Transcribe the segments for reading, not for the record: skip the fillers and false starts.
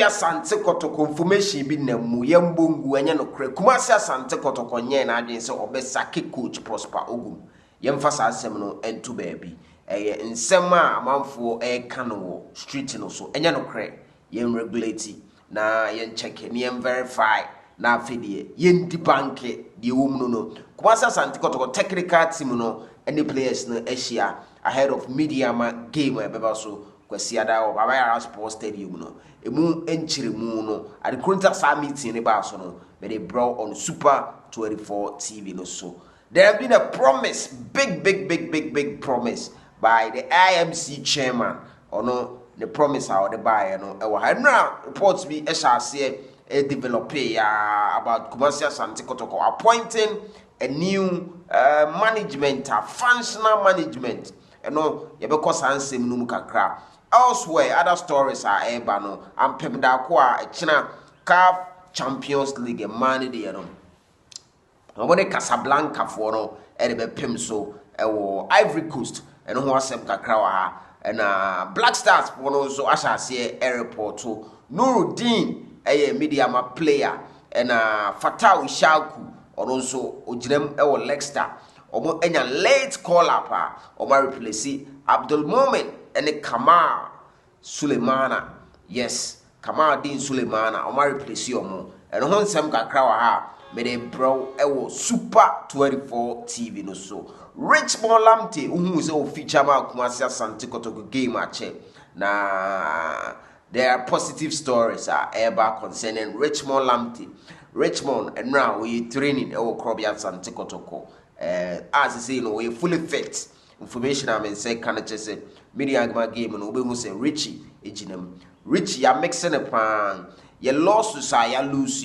Krobi Asante Kotoko information bi na mu yembongu enye no kre Kumasi Asante Kotoko nye na adwen se obesake coach Prosper Ogum yemfa sa asem no ento baabi eye nsem a amanfo ka no wo street no so enye no kre yen regulate na yen check ni yen verify na afedie yen di banke die wom no Kumasi Asante Kotoko technical team no any players no ahia ahead of Meadeama game ebeba so kwasiada o Baba Sports Stadium no emu enchiremu no at the Kronta sa meeting ne ba so no they brought on Super 24 TV no so there have been a promise big promise by the IMC chairman or no the promise how the buyer no e wa now reports be e sha se e developer about Kumasi Asante Kotoko appointing a new management functional management no ye be cause ansem no kakra elsewhere other stories are eba no ampem da ko a china CAF Champions League man dey no woni Casablanca for no e be pem so e wo Ivory Coast e no ho asem kakra wa ha na Black Stars for no so asase airport to Nuruddin Meadeama player na Fatau Shaku ono so ogirem e wo Leicester omo enya late call up omo replace Abdul Momen ene Kamal Sulemana yes Kamal Din Sulemana omo replace omo eno ho nsem kakra wa ha me de bro e wo Super 24 TV no so Richmond Lamte uhu se o feature ma Kumasi Asante Kotoko game ache na there are positive stories ever concerning Richmond Lamte Richmond and now we training our Krobi Asante Kotoko as I say you know we fully fit information I mean say can just say Meadeama game and we say Richie ejinem Richie ya mixing a pan ya lost to say ya lose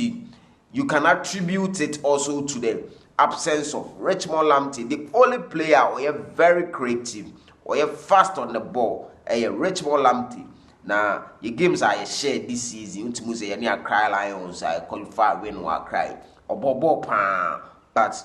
you can attribute it also to the absence of Richmond Lamte the only player who is very creative or fast on the ball Richmond Lamte. Now, your games are shared this season. You must say any cry Lions I qualify win or cry or bobo pan. But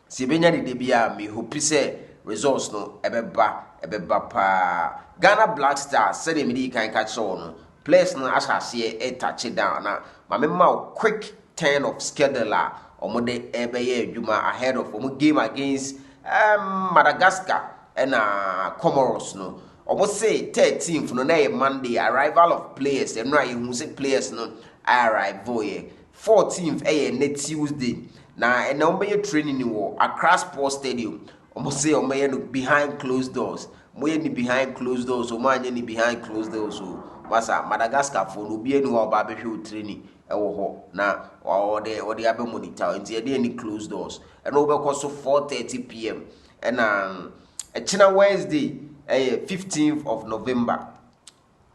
si benya di debia me hope say results no ebeba pa. Ghana Black Stars said me kan catch on. Players no asase e touch down na ma memma quick turn of scheduler omode ebeye adwuma ahead of game against Madagascar and Comoros no. Almost say 13th no na Monday arrival of players and right you say players no arrive 14th na Tuesday na and na ombe training wo Accra Sports Stadium almost say ombe no behind closed doors moye ni behind closed doors o manye ni behind closed doors so masa Madagascar for no be no ba be hwe training e wo ho na o de abe monitor nti e de ni closed doors and over course 4:30 p.m. and China Wednesday 15th of November.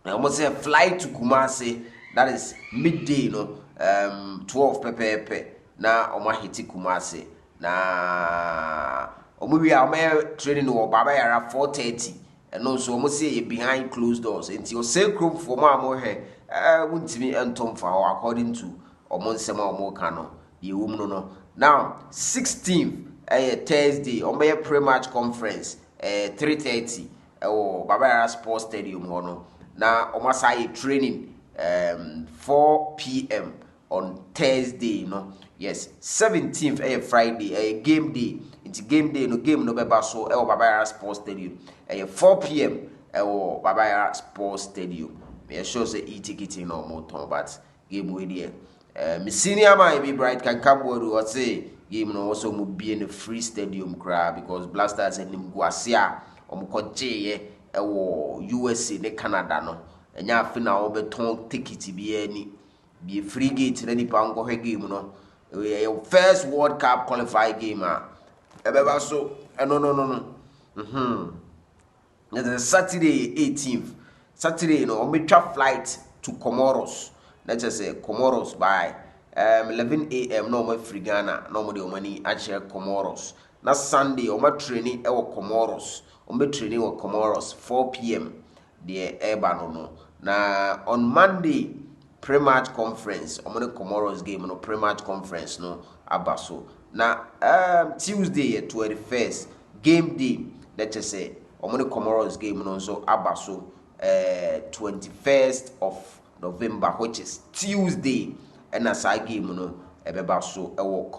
I almost say flight to Kumasi, that is midday, 12 pepe. Na Oma hiti Kumasi. Na we are training or Baba Yara 4:30. And also almost say behind closed doors. Until your sacrum for Mamma here, wouldn't me and Tom for according to Omonsema Mokano. You no. Now 16th Thursday, Omaya pre-match conference 3:30. Baba Sports Stadium hono na omasai training 4 p.m. on Thursday no yes 17th Friday game day it's game day no game no beba so Baba Sports Stadium 4 p.m. Baba Sports Stadium me sure say e-ticket no more but game we there me senior man be bright can come or say game no also mo be in a free stadium crowd because Blasters and him Guasia omkoje ewo USA ne Canada no enya afi na obeton ticket bi ani bi free gate na nipa ngo hwe game no first World Cup qualify game ebeba so no it's Saturday 18th Saturday no ometwa flight to Comoros let's just say Comoros by 11 a.m. no free Ghana no de money actually Comoros na Sunday training Comoros training with Comoros 4 p.m. the no. Na on Monday pre-match conference Comoros game no pre-match conference no abaso na Tuesday 21st game day let's just say Comoros game no so abaso 21st of November, which is Tuesday. And as I game no ebeba so ewo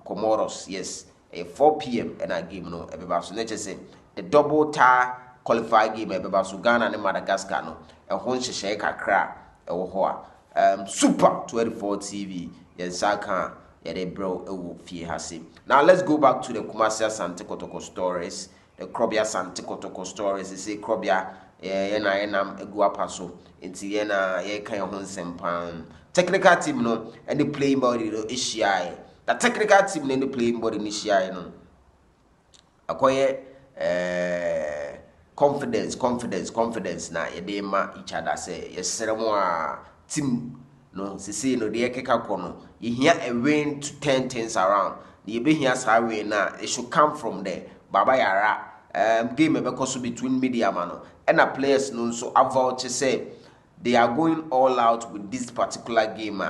Comoros, yes, 4 p.m. and I game no ebeba so nature say the double tie qualified game ebeba so Ghana and Madagascar no e ho nhyehyɛ kakra ewo ho a Super 24 TV yes aka yede bro ewo fie hase. Now let's go back to the Kumasi Asante Kotoko stories, the Krobia Asante Kotoko stories. They say Krobia yenam egu apaso nti yena ye kan ho nsempam technical team no and the playing body no ehia the technical team no the playing body no ehia no akoye confidence na ye dey ma each other say yeseremo a team no sisi no de keka kono ye hia a win to turn things around ye be hia sa win na it should come from there baba yara game ebekoso between Meadeama no and the players no so avouch say they are going all out with this particular game.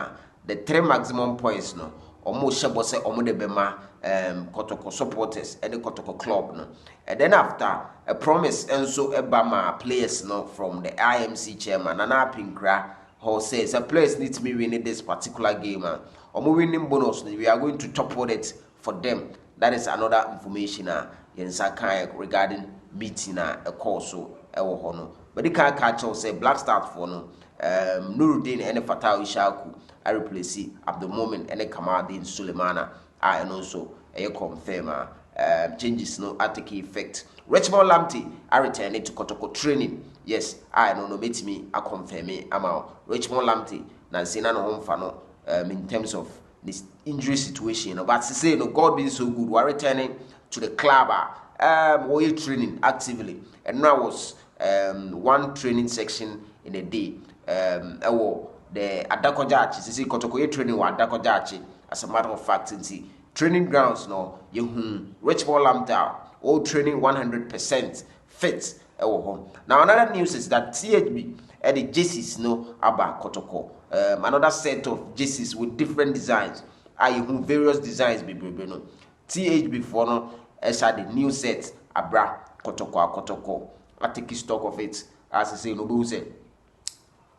The 3 maximum points no almost shebo say omo de bema Kotoko supporters and the Kotoko club no. And then after a promise and so ebama players no from the IMC chairman Nana Pinkra who says the players need to be winning this particular game. Omo winning bonus we are going to top it for them. That is another information regarding meeting a call so ewo hono. But the can catch say Black Stars for no Nuruddin and Fatah Ishaku I replace at the moment and Kamadin Sulemana and also a confirm changes no take effect. Richmond Lamptey I return to Kotoko training. Yes, I no meet me I confirm me about Richmond Lamptey na sina no home fano in terms of this injury situation. But to say no God being so good, we're returning to the club we training actively. And now was one training section in a day. The Adakojachi, see Kotoko training wa Adakojachi as a matter of fact, see training grounds no you Richmond Lamptey all training 100% fit. Now another news is that THB and the jerseys no aba Kotoko. Another set of jerseys with different designs. Various designs be no. THB for no as the new set abra Kotoko. I take stock of it as I say no say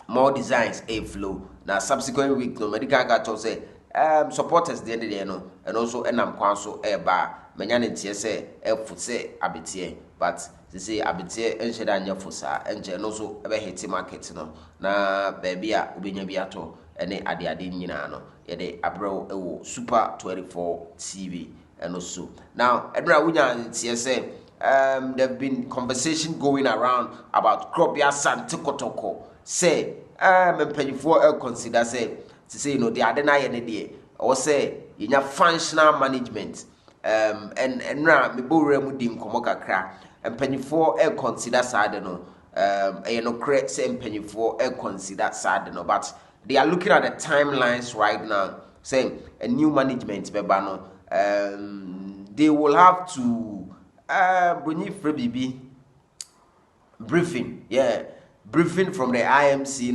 more designs a flow. Now subsequent week no medical got say supporters the end of the no and also enam kwanso eba menyane tie say say abetie but they say abetie enhye da nya fosa enje no so ebe hit market no na baby a obenya bi ato ene ade nyina no ye de abro ewo Super 24 TV and also now edra wunya tie say there've been conversation going around about Krobia Asante Kotoko say mpanyifo consider say to say they ade na ye ne de or say yinya functional management and na me bowre mu di nkomo kakra mpanyifo consider sad no no correct say mpanyifo consider sad no but they are looking at the timelines right now saying a new management beba no they will have to bring free briefing briefing from the IMC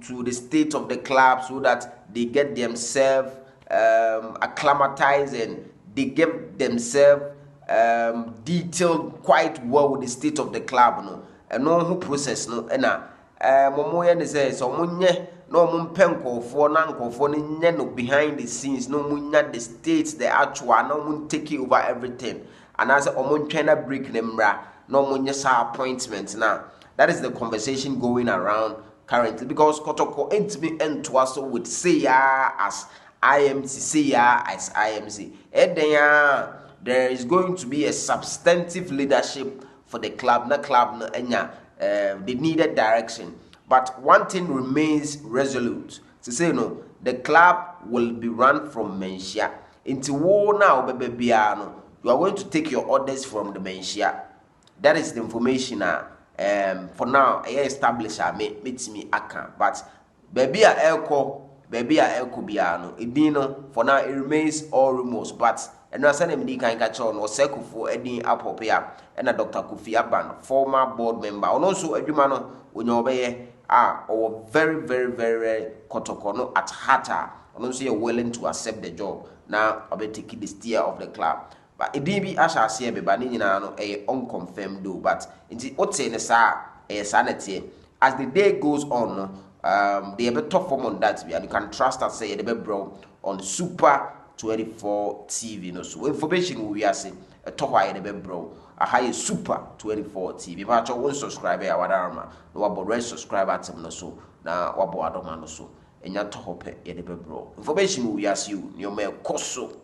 to the state of the club so that they get themselves acclimatized and they get themselves detailed quite well with the state of the club and no who process momo ye ne say so monye no mo mpenkofo na nkofo ne nye no behind the scenes no munya the state the actual no mo take over everything and as omo ntwena break ne mra no monye sa appointment na. That is the conversation going around currently because Kotoko ain't me entwaso with say as IMC say as IMC. And then there is going to be a substantive leadership for the club, the needed direction. But one thing remains resolute to say no, the club will be run from Mensia. Into war now, baby, you are going to take your orders from the Mensia. That is the information for now, I establish meet me aka, but baby a elko biano. Idino for now it remains all rumors, but and I send him the kind catch on or circle for Eddie Apopia and a Dr. Kofi Aban, former board member, and also a Jumano when you obey or very Kotoko at Hata, and also you're willing to accept the job. Now I'll be taking the steer of the club. But it be as I say, but a unconfirmed though. But it's what's in a sanity as the day goes on, they have a tough form on that, and you can trust us say the bro on Super 24 TV. No, so information we are saying a top high the bro. A high Super 24 TV. But I won't subscribe here. What arma? No, about red subscriber to no so. Now, what about Adoma no so? And your top hope, bro. Information we ask you, your mail cost so.